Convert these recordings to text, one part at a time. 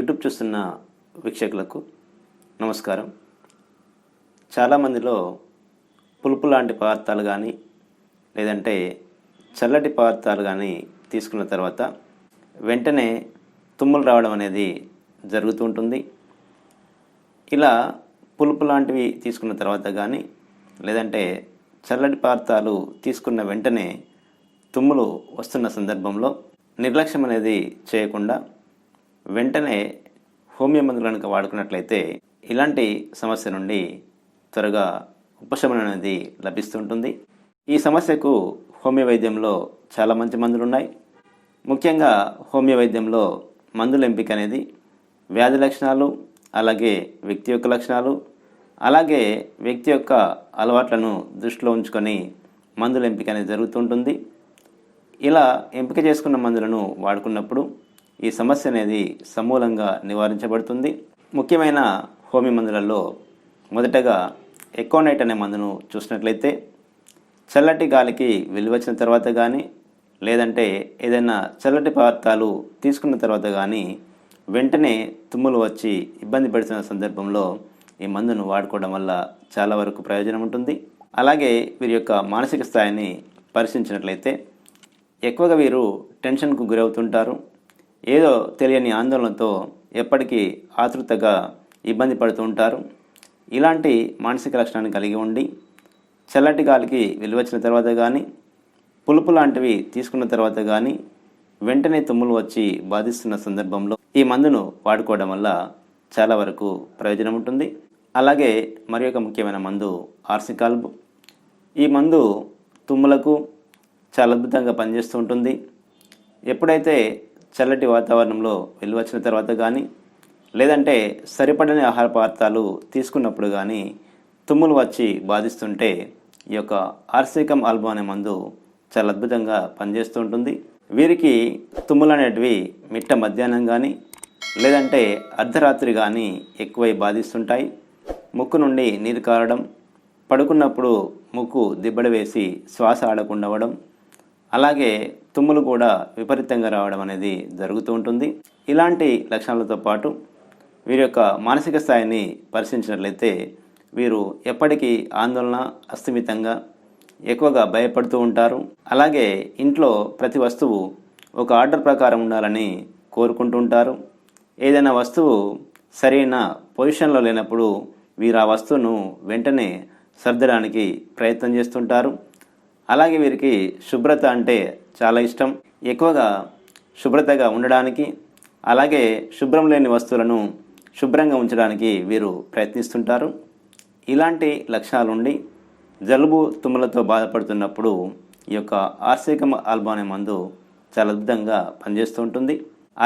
YouTube చూస్తున్న వీక్షకులకు నమస్కారం. చాలామందిలో పులుపు లాంటి పదార్థాలు కానీ లేదంటే చల్లటి పదార్థాలు కానీ తీసుకున్న తర్వాత వెంటనే తుమ్ములు రావడం అనేది జరుగుతూ ఉంటుంది. ఇలా పులుపు లాంటివి తీసుకున్న తర్వాత కానీ లేదంటే చల్లటి పదార్థాలు తీసుకున్న వెంటనే తుమ్ములు వస్తున్న సందర్భంలో నిర్లక్ష్యం అనేది చేయకుండా వెంటనే హోమియో మందులు కనుక వాడుకున్నట్లయితే ఇలాంటి సమస్య నుండి త్వరగా ఉపశమనం అనేది లభిస్తుంటుంది. ఈ సమస్యకు హోమియో వైద్యంలో చాలా మంచి మందులు ఉన్నాయి. ముఖ్యంగా హోమియో వైద్యంలో మందుల ఎంపిక అనేది వ్యాధి లక్షణాలు, అలాగే వ్యక్తి యొక్క లక్షణాలు, అలాగే వ్యక్తి యొక్క అలవాట్లను దృష్టిలో ఉంచుకొని మందుల ఎంపిక అనేది జరుగుతుంటుంది. ఇలా ఎంపిక చేసుకున్న మందులను వాడుకున్నప్పుడు ఈ సమస్య అనేది సమూలంగా నివారించబడుతుంది. ముఖ్యమైన హోమియో మందులలో మొదటగా ఎకోనైట్ అనే మందును చూసినట్లయితే చల్లటి గాలికి వెలువచ్చిన తర్వాత కానీ లేదంటే ఏదైనా చల్లటి పదార్థాలు తీసుకున్న తర్వాత కానీ వెంటనే తుమ్ములు వచ్చి ఇబ్బంది పడుతున్న సందర్భంలో ఈ మందును వాడుకోవడం వల్ల చాలా వరకు ప్రయోజనం ఉంటుంది. అలాగే వీరి యొక్క మానసిక స్థాయిని పరిశీలించినట్లయితే ఎక్కువగా వీరు టెన్షన్కు గురవుతుంటారు. ఏదో తెలియని ఆందోళనతో ఎప్పటికీ ఆతృతగా ఇబ్బంది పడుతూ ఉంటారు. ఇలాంటి మానసిక లక్షణాన్ని కలిగి ఉండి చల్లటి గాలికి వెలువచ్చిన తర్వాత కానీ పులుపు లాంటివి తీసుకున్న తర్వాత కానీ వెంటనే తుమ్ములు వచ్చి బాధిస్తున్న సందర్భంలో ఈ మందును వాడుకోవడం వల్ల చాలా వరకు ప్రయోజనం ఉంటుంది. అలాగే మరి ఒక ముఖ్యమైన మందు ఆర్సికాల్బ్. ఈ మందు తుమ్ములకు చాలా అద్భుతంగా పనిచేస్తూ ఉంటుంది. ఎప్పుడైతే చల్లటి వాతావరణంలో వెలువచ్చిన తర్వాత కానీ లేదంటే సరిపడని ఆహార పదార్థాలు తీసుకున్నప్పుడు కానీ తుమ్ములు వచ్చి బాధిస్తుంటే ఈ యొక్క ఆర్సికమ్ ఆల్బో అనే మందు చాలా అద్భుతంగా పనిచేస్తూ ఉంటుంది. వీరికి తుమ్ములు అనేటివి మిట్ట మధ్యాహ్నం కానీ లేదంటే అర్ధరాత్రి కానీ ఎక్కువై బాధిస్తుంటాయి. ముక్కు నుండి నీరు కారడం, పడుకున్నప్పుడు ముక్కు దిబ్బడ వేసి శ్వాస ఆడకుండా అవ్వడం, అలాగే తుమ్ములు కూడా విపరీతంగా రావడం అనేది జరుగుతూ ఉంటుంది. ఇలాంటి లక్షణాలతో పాటు వీరి యొక్క మానసిక స్థాయిని పరిశీలించినట్లయితే వీరు ఎప్పటికీ ఆందోళన, అస్థిమితంగా ఎక్కువగా భయపడుతూ ఉంటారు. అలాగే ఇంట్లో ప్రతి వస్తువు ఒక ఆర్డర్ ప్రకారం ఉండాలని కోరుకుంటూ ఉంటారు. ఏదైనా వస్తువు సరైన పొజిషన్లో లేనప్పుడు వీరు ఆ వస్తువును వెంటనే సర్దడానికి ప్రయత్నం చేస్తుంటారు. అలాగే వీరికి శుభ్రత అంటే చాలా ఇష్టం. ఎక్కువగా శుభ్రతగా ఉండడానికి అలాగే శుభ్రం లేని వస్తువులను శుభ్రంగా ఉంచడానికి వీరు ప్రయత్నిస్తుంటారు. ఇలాంటి లక్షణాలు ఉండి జలుబు, తుమ్ములతో బాధపడుతున్నప్పుడు ఈ యొక్క ఆర్సికమ్ ఆల్బో అనే మందు చాలా అద్భుతంగా పనిచేస్తూ ఉంటుంది.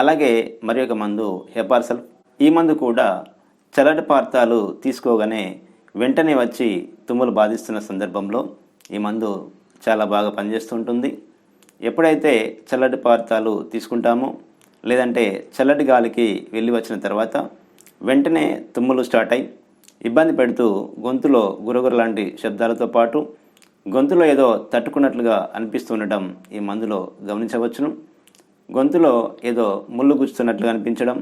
అలాగే మరి ఒక మందు హెపార్సల్ఫ్. ఈ మందు కూడా చల్లటి పదార్థాలు తీసుకోగానే వెంటనే వచ్చి తుమ్ములు బాధిస్తున్న సందర్భంలో ఈ మందు చాలా బాగా పనిచేస్తుంటుంది. ఎప్పుడైతే చల్లటి పదార్థాలు తీసుకుంటామో లేదంటే చల్లటి గాలికి వెళ్ళి వచ్చిన తర్వాత వెంటనే తుమ్ములు స్టార్ట్ అయ్యి ఇబ్బంది పెడుతూ గొంతులో గురగుర లాంటి శబ్దాలతో పాటు గొంతులో ఏదో తట్టుకున్నట్లుగా అనిపిస్తుండటం ఈ మందులో గమనించవచ్చును. గొంతులో ఏదో ముళ్ళు గుచ్చుతున్నట్లుగా అనిపించడం,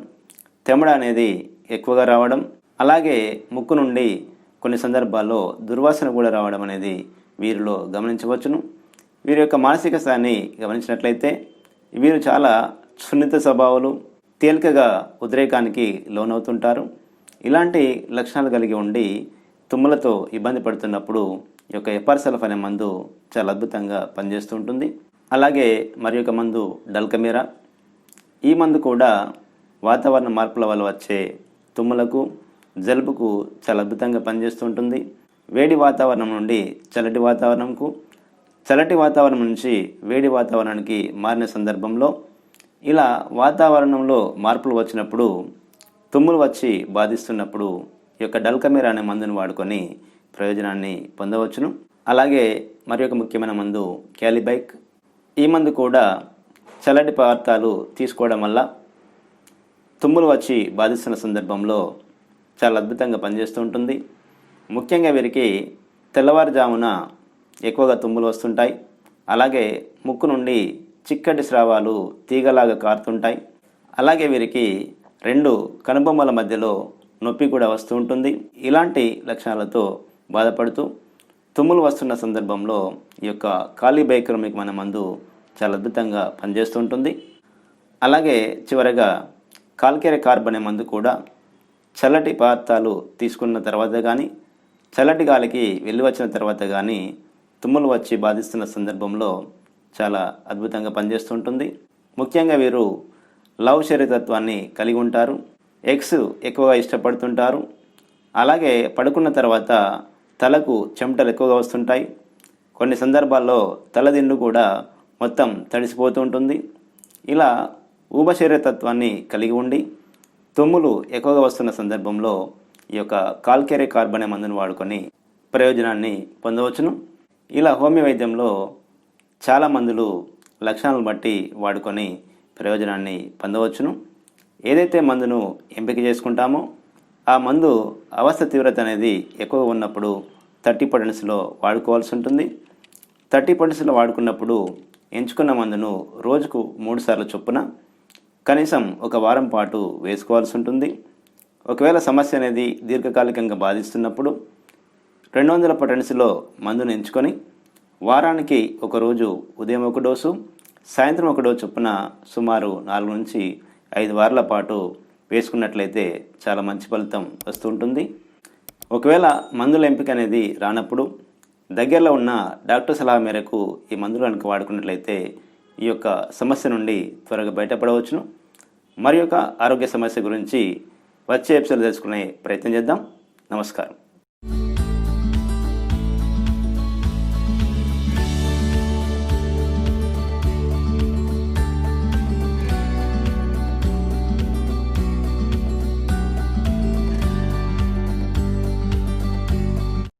తెమడ అనేది ఎక్కువగా రావడం, అలాగే ముక్కు నుండి కొన్ని సందర్భాల్లో దుర్వాసన కూడా రావడం అనేది వీరిలో గమనించవచ్చును. వీరి యొక్క మానసిక స్థాయిని గమనించినట్లయితే వీరు చాలా సున్నిత స్వభావాలు, తేలికగా ఉద్రేకానికి లోనవుతుంటారు. ఇలాంటి లక్షణాలు కలిగి ఉండి తుమ్ములతో ఇబ్బంది పడుతున్నప్పుడు ఈ యొక్క హెపార్సల్ఫ్ అనే మందు చాలా అద్భుతంగా పనిచేస్తూ ఉంటుంది. అలాగే మరి ఒక మందు డల్కమీరా. ఈ మందు కూడా వాతావరణ మార్పుల వల్ల వచ్చే తుమ్ములకు, జలుబుకు చాలా అద్భుతంగా పనిచేస్తూ ఉంటుంది. వేడి వాతావరణం నుండి చల్లటి వాతావరణంకు, చల్లటి వాతావరణం నుంచి వేడి వాతావరణానికి మారిన సందర్భంలో ఇలా వాతావరణంలో మార్పులు వచ్చినప్పుడు తుమ్ములు వచ్చి బాధిస్తున్నప్పుడు ఈ యొక్క డల్కమీరా అనే మందును వాడుకొని ప్రయోజనాన్ని పొందవచ్చును. అలాగే మరి ఒక ముఖ్యమైన మందు క్యాలిబైక్. ఈ మందు కూడా చల్లటి పదార్థాలు తీసుకోవడం వల్ల తుమ్ములు వచ్చి బాధిస్తున్న సందర్భంలో చాలా అద్భుతంగా పనిచేస్తూ ఉంటుంది. ముఖ్యంగా వీరికి తెల్లవారుజామున ఎక్కువగా తుమ్ములు వస్తుంటాయి. అలాగే ముక్కు నుండి చిక్కటి స్రావాలు తీగలాగా కారుతుంటాయి. అలాగే వీరికి రెండు కనుబొమ్మల మధ్యలో నొప్పి కూడా వస్తూ ఉంటుంది. ఇలాంటి లక్షణాలతో బాధపడుతూ తుమ్ములు వస్తున్న సందర్భంలో ఈ యొక్క కాలిబైక్రోమిక్ మన మందు చాలా అద్భుతంగా పనిచేస్తూ ఉంటుంది. అలాగే చివరగా కాల్కేరే కార్బ్ అనే మందు కూడా చల్లటి పదార్థాలు తీసుకున్న తర్వాత కానీ, చల్లటి గాలికి వెళ్ళి వచ్చిన తర్వాత కానీ తుమ్ములు వచ్చి బాధిస్తున్న సందర్భంలో చాలా అద్భుతంగా పనిచేస్తుంటుంది. ముఖ్యంగా వీరు లవ్ శరీరతత్వాన్ని కలిగి ఉంటారు. ఎగ్స్ ఎక్కువగా ఇష్టపడుతుంటారు. అలాగే పడుకున్న తర్వాత తలకు చెమటలు ఎక్కువగా వస్తుంటాయి. కొన్ని సందర్భాల్లో తలదిండు కూడా మొత్తం తడిసిపోతూ ఉంటుంది. ఇలా ఊబ శరీరతత్వాన్ని కలిగి ఉండి తుమ్ములు ఎక్కువగా వస్తున్న సందర్భంలో ఈ యొక్క కాల్కేరే కార్బ్ అనే మందును వాడుకొని ప్రయోజనాన్ని పొందవచ్చును. ఇలా హోమియో వైద్యంలో చాలా మందులు లక్షణాలను బట్టి వాడుకొని ప్రయోజనాన్ని పొందవచ్చును. ఏదైతే మందును ఎంపిక చేసుకుంటామో ఆ మందు అవస్థ తీవ్రత అనేది ఎక్కువగా ఉన్నప్పుడు 30% వాడుకోవాల్సి ఉంటుంది. 30% వాడుకున్నప్పుడు ఎంచుకున్న మందును రోజుకు 3 సార్లు చొప్పున కనీసం ఒక వారం పాటు వేసుకోవాల్సి ఉంటుంది. ఒకవేళ సమస్య అనేది దీర్ఘకాలికంగా బాధిస్తున్నప్పుడు 200 పొటెన్సీలో మందును ఎంచుకొని వారానికి ఒకరోజు ఉదయం ఒక డోసు, సాయంత్రం ఒక డోసు చొప్పున సుమారు 4 నుంచి 5 వారాల పాటు వేసుకున్నట్లయితే చాలా మంచి ఫలితం వస్తూ ఉంటుంది. ఒకవేళ మందుల ఎంపిక అనేది రానప్పుడు దగ్గరలో ఉన్న డాక్టర్ సలహా మేరకు ఈ మందులు కనుక వాడుకున్నట్లయితే ఈ యొక్క సమస్య నుండి త్వరగా బయటపడవచ్చును. మరి యొక్క ఆరోగ్య సమస్య గురించి వచ్చే ఎపిసోడ్ తెలుసుకునే ప్రయత్నం చేద్దాం. నమస్కారం.